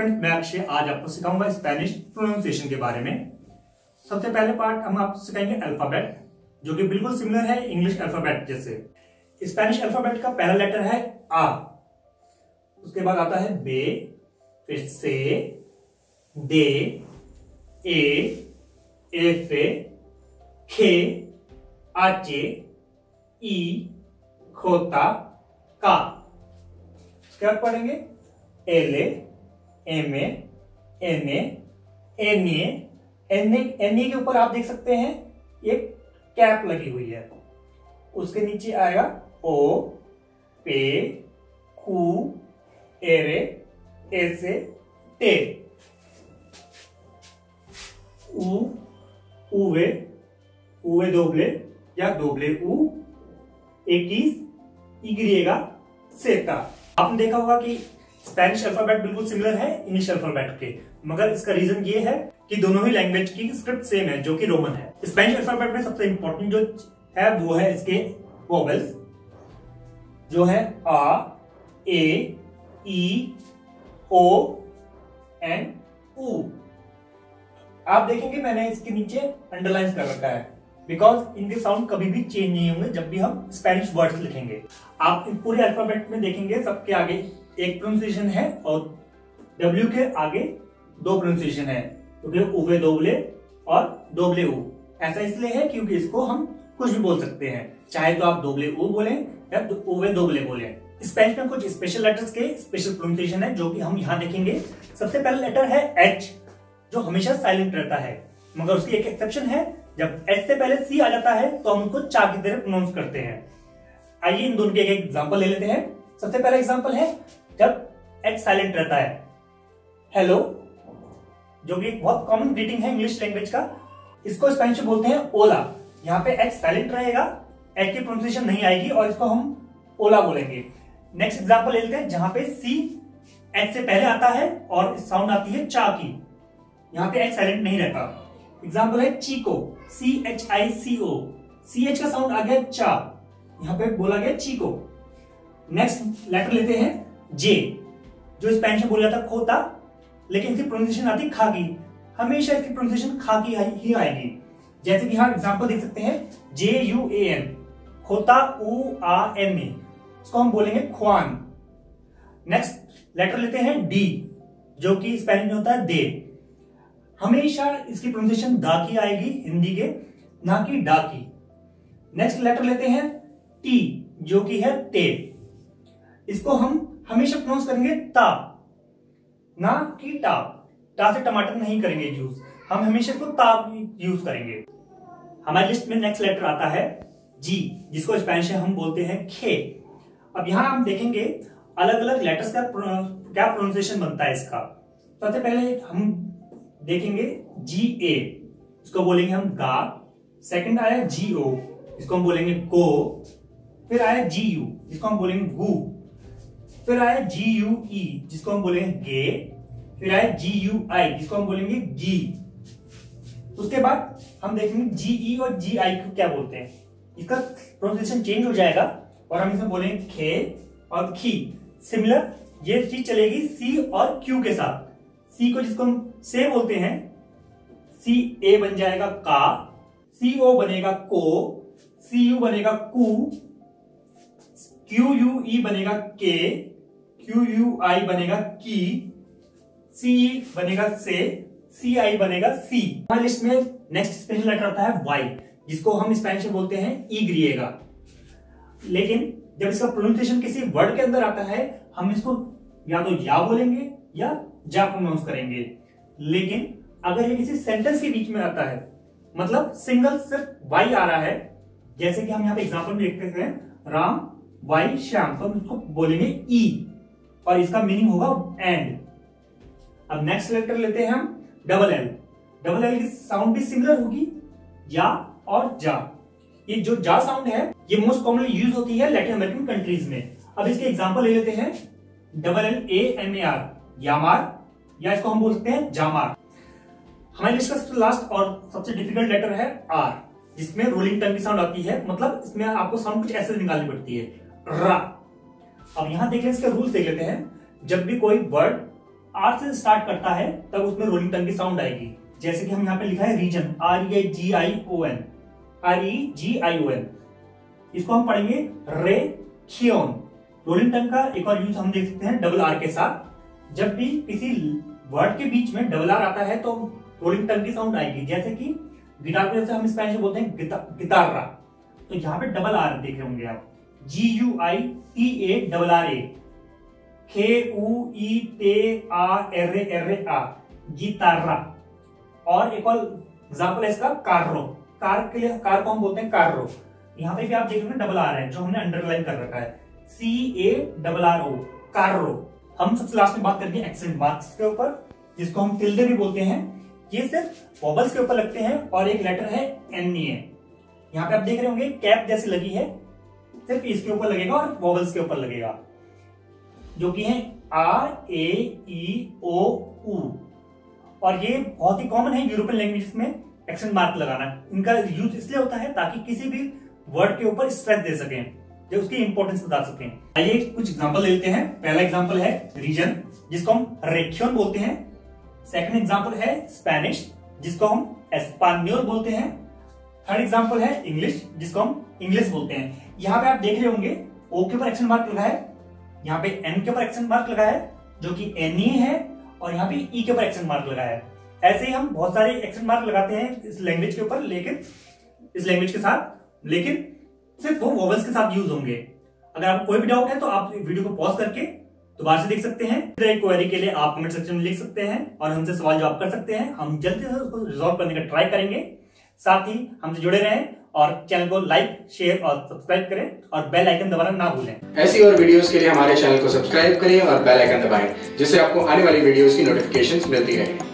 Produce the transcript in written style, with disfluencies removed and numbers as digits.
Friends, मैं अक्षय आज आपको सिखाऊंगा स्पेनिश प्रोनाउंसिएशन के बारे में। सबसे पहले पार्ट हम आपको सिखाएंगे अल्फाबेट, जो कि बिल्कुल सिमिलर है इंग्लिश अल्फाबेट जैसे। स्पेनिश अल्फाबेट का पहला लेटर है आ, उसके बाद आता है बे, फिर से, दे, एफे, खे, आचे, ई, खोता, का। उसके बाद पढ़ेंगे एले, एमे, एने, एने, एने के ऊपर आप देख सकते हैं एक कैप लगी हुई है। उसके नीचे आएगा ओ, पे, कू, एरे, एसे, टे, ऊ, उवे, उवे दोबले या दोबले ऊ, एकीस, इग्रिएगा, सेता। आपने देखा होगा कि स्पेनिश अल्फाबेट बिल्कुल सिमिलर है इंग्लिश अल्फाबेट के, मगर इसका रीजन ये है कि दोनों ही लैंग्वेज की स्क्रिप्ट सेम है, जो कि रोमन है। स्पेनिश अल्फाबेट में सबसे इंपॉर्टेंट जो है वो है इसके वोवेल्स, जो है आ, ए, ई, ओ एंड ऊ। आप देखेंगे मैंने इसके नीचे अंडरलाइन कर रखा है, बिकॉज इनके साउंड कभी भी चेंज नहीं होंगे जब भी हम स्पेनिश वर्ड्स लिखेंगे। आप पूरे अल्फाबेट में देखेंगे सबके आगे एक प्रोनाउंसिएशन है और डब्ल्यू के आगे दो प्रोनाउंसिएशन है, क्योंकि उवे दोबले और दोबले ऊ। ऐसा इसलिए है क्योंकि इसको हम कुछ भी बोल सकते हैं, चाहे तो आप दोबले ऊ बोले या उवे दोबले बोले। स्पेनिश में कुछ स्पेशल लेटर्स के स्पेशल प्रोनाउंसिएशन है, जो कि हम यहाँ देखेंगे। सबसे पहला लेटर है एच, जो हमेशा साइलेंट रहता है, मगर उसकी एक एक्सेप्शन है। जब एच से पहले सी आ जाता है तो हम उसको चा की तरह प्रोनाउंस करते हैं। आइए इन दोनों के एक एग्जांपल ले लेते हैं। सबसे पहला एग्जांपल है जब एच साइलेंट रहता है, हेलो, जो कि एक बहुत कॉमन ग्रीटिंग है इंग्लिश लैंग्वेज का। इसको स्पेनिश में बोलते हैं ओला। यहाँ पे एच साइलेंट रहेगा, एच की प्रोनाउंसिएशन नहीं आएगी और इसको हम ओला बोलेंगे। नेक्स्ट एग्जांपल ले लेते हैं जहां पे सी एच से पहले आता है और साउंड आती है चा की। यहाँ पे एच साइलेंट नहीं रहता। एग्जाम्पल है चीको, CHICO, CH का साउंड आ गया चा, यहाँ पे बोला गया चीको। नेक्स्ट लेटर लेते हैं जे, जो स्पेनिश में बोला जाता खोता, लेकिन इसकी प्रोनाउंसिएशन आती खागी। हमेशा इसकी प्रोनाउंसिएशन खागी ही आएगी। जैसे कि यहाँ एग्जाम्पल देख सकते हैं JUAN, खोता UAN, इसको हम बोलेंगे ख्वान। नेक्स्ट लेटर लेते हैं डी, जो कि स्पेनिश में होता है दे। हमेशा इसकी प्रोनाउंसिएशन दा की आएगी हिंदी के, ना कि डा की। नेक्स्ट लेटर लेते हैं टी, जो कि है ते। इसको हम हमेशा प्रोनाउंस करेंगे ता, ना कि टा। टा से टमाटर नहीं करेंगे यूज, हम हमेशा इसको ता यूज करेंगे। हमारी लिस्ट में नेक्स्ट लेटर आता है जी, जिसको स्पेनिश में हम बोलते हैं खे। अब यहां हम देखेंगे अलग अलग लेटर्स का क्या प्रोनाउंसिएशन बनता है इसका। सबसे पहले हम देखेंगे GA, इसको बोलेंगे हम गा। सेकंड आया GO, इसको हम बोलेंगे गो। फिर आया GU, जिसको हम बोलेंगे गु। फिर आया GUE, जिसको हम बोलेंगे गे। फिर आया GUI, जिसको हम बोलेंगे गी। उसके बाद हम देखेंगे GE और GI को क्या बोलते हैं। इसका प्रोनाउंसिएशन चेंज हो जाएगा और हम इसमें बोलेंगे खे और खी। सिमिलर ये चीज चलेगी C और Q के साथ। सी को जिसको हम से बोलते हैं, CA बन जाएगा का, CO बनेगा को, CU बनेगा कु, QUE बनेगा के, QUI बनेगा की, CE बनेगा से, CI बनेगा सी। हमारी लिस्ट में नेक्स्ट स्पेशल लेटर आता है Y, जिसको हम स्पेनिश में बोलते हैं ई ग्रिएगा। लेकिन जब इसका प्रोनाउंसिएशन किसी वर्ड के अंदर आता है, हम इसको या तो या बोलेंगे या जा प्रोनाउंस करेंगे। लेकिन अगर ये किसी सेंटेंस के बीच में आता है, मतलब सिंगल सिर्फ वाई आ रहा है, जैसे कि हम यहाँ पे एग्जांपल में देखते हैं राम वाई श्याम, तो हम इसको बोलेंगे ई और इसका मीनिंग होगा एंड। अब नेक्स्ट लेटर लेते हैं हम डबल एल। डबल एल की साउंड भी सिमिलर होगी, या और जा। ये जो जा साउंड है ये मोस्ट कॉमनली यूज होती है लैटिन अमेरिकन कंट्रीज में। अब इसके एग्जांपल ले लेते हैं LLAMAR, यामार, या इसको हम बोलते हैं जामार। हमारी लिस्ट का सबसे लास्ट और सबसे डिफिकल्ट लेटर है आर, जिसमें रोलिंग टंग की साउंड आती है, मतलब इसमें आपको साउंड कुछ ऐसे निकालनी पड़ती है, रा। अब यहां देख लें इसके रूल्स देख लेते हैं। जब भी कोई वर्ड आर से स्टार्ट करता है तब उसमें रोलिंग टंग की साउंड आएगी। जैसे कि हम यहाँ पे लिखा है रीजन, REGION, REGION, इसको हम पढ़ेंगे रेखियोन। रोलिंग टंग का एक और यूज हम देख सकते हैं डबल आर के साथ। जब भी किसी वर्ड के बीच में डबल आर आता है तो रोलिंग टंग की साउंड आएगी। जैसे कि गिटार को जैसे हम स्पेनिश में बोलते हैं गिटारा, तो यहाँ पे डबल आर देख रहे होंगे आप, GUITARRA, KUITARRA, गिटारा। और एक और एग्जाम्पल है इसका कार्रो, कार के लिए कार को हम बोलते हैं कार्रो। यहाँ पे भी आप देख रहे हैं डबल आर है जो हमने अंडरलाइन कर रखा है, CARRO, कार्रो। हम सबसे लास्ट में बात करेंगे एक्सेंट मार्क्स के ऊपर, जिसको हम टिल्डे भी बोलते हैं। ये सिर्फ वॉवल्स के ऊपर लगते हैं और एक लेटर है NE। यहाँ पे आप देख रहे होंगे कैप जैसी लगी है, सिर्फ इसके ऊपर लगेगा और वॉवल्स के ऊपर लगेगा, जो कि है RAEOU। और ये बहुत ही कॉमन है यूरोपियन लैंग्वेजेस में एक्सेंट मार्क लगाना। इनका यूज इसलिए होता है ताकि किसी भी वर्ड के ऊपर स्ट्रेस दे सकें, जो उसकी इंपॉर्टेंस बता सकें। आइए कुछ एग्जांपल लेते हैं। पहला एग्जांपल है रीजन, जिसको हम रेखियोन बोलते हैं। सेकंड एग्जांपल है स्पेनिश, जिसको हम एस्पान्योल बोलते हैं। थर्ड एग्जांपल है इंग्लिश, जिसको हम इंग्लिश बोलते हैं। यहाँ पे आप देख रहे होंगे ओ के ऊपर एक्सेंट मार्क लगा है, यहाँ पे एन के ऊपर एक्सेंट मार्क लगा है जो कि NE है, और यहाँ पे ई के ऊपर एक्सेंट मार्क लगा है। ऐसे ही हम बहुत सारे एक्सेंट मार्क लगाते हैं इस लैंग्वेज के ऊपर, लेकिन इस लैंग्वेज के साथ, लेकिन सिर्फ वो वोवेल्स के साथ यूज होंगे। अगर आपको कोई भी डाउट है तो आप वीडियो को पॉज करके दोबारा से देख सकते हैं। क्वेरी के लिए आप कमेंट सेक्शन में लिख सकते हैं और हमसे सवाल जवाब कर सकते हैं। हम जल्दी से उसको रिजॉल्व करने का ट्राई करेंगे। साथ ही हमसे जुड़े रहें और चैनल को लाइक, शेयर और सब्सक्राइब करें और बेल आइकन दबाना ना भूलें। ऐसी और वीडियोस के लिए हमारे चैनल को सब्सक्राइब करें और बेल आइकन दबाएं, जिससे आपको आने वाली वीडियोस की नोटिफिकेशंस मिलती रहे।